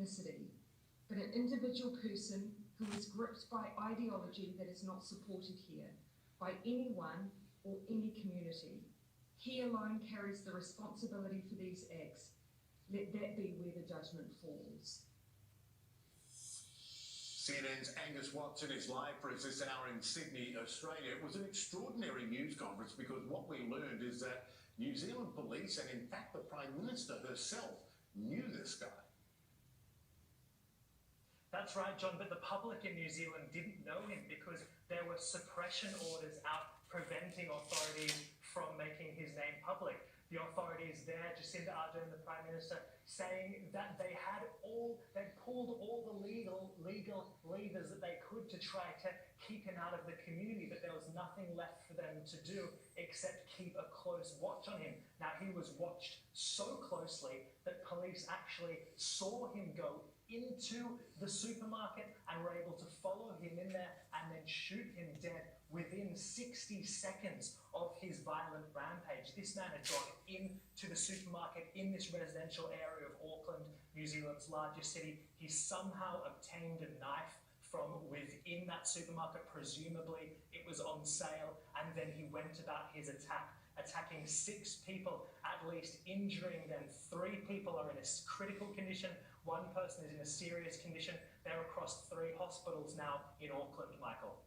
ethnicity, but an individual person who is gripped by ideology that is not supported here by anyone or any community. He alone carries the responsibility for these acts. Let that be where the judgment falls. CNN's Angus Watson is live for us this hour in Sydney, Australia. It was an extraordinary news conference because what we learned is that New Zealand police and in fact the Prime Minister herself knew this guy. That's right, John, but the public in New Zealand didn't know him because there were suppression orders out preventing authorities from making his name public. The authorities there, Jacinda Ardern, the Prime Minister, saying that they pulled all the legal levers that they could to try to keep him out of the community, but there was nothing left for them to do except keep a close watch on him. Now, he was watched so closely that police actually saw him go into the supermarket and were able to follow him in there and then shoot him dead within 60 seconds of his violent rampage. This man had gone into the supermarket in this residential area of Auckland, New Zealand's largest city. He somehow obtained a knife from within that supermarket, presumably it was on sale, and then he went about his attack, attacking 6 people, at least injuring them. 3 people are in a critical condition. 1 person is in a serious condition. They're across 3 hospitals now in Auckland, Michael.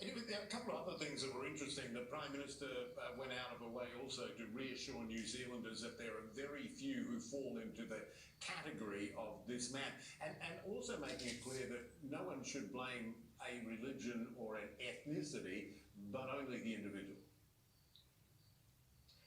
And there are a couple of other things that were interesting. The Prime Minister went out of her way also to reassure New Zealanders that there are very few who fall into the category of this man. And also making it clear that no one should blame a religion or an ethnicity, but only the individual.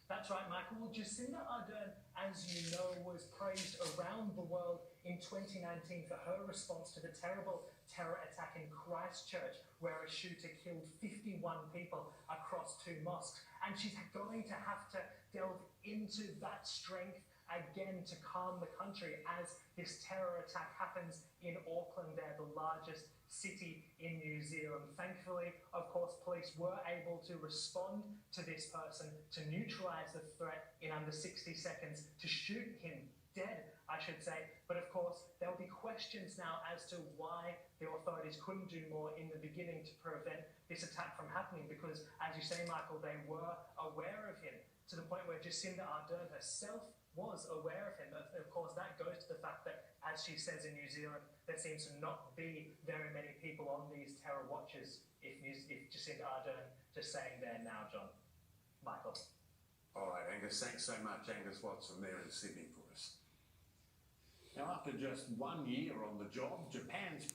That's right, Michael. Well, Jacinda Ardern, as you know, was praised around the world in 2019 for her response to the terrible terror attack in Christchurch, where a shooter killed 51 people across 2 mosques. And she's going to have to delve into that strength again to calm the country as this terror attack happens in Auckland there, the largest city in New Zealand. Thankfully, of course, police were able to respond to this person, to neutralize the threat in under 60 seconds, to shoot him dead, I should say. But of course, there'll be questions now as to why the authorities couldn't do more in the beginning to prevent this attack from happening, because, as you say, Michael, they were aware of him to the point where Jacinda Ardern herself was aware of him. Of course, that goes to the fact that, as she says in New Zealand, there seems to not be very many people on these terror watches if Jacinda Ardern just saying there now, John. Michael. All right, Angus, thanks so much. Angus Watson there in Sydney for us. Now, after just 1 year on the job,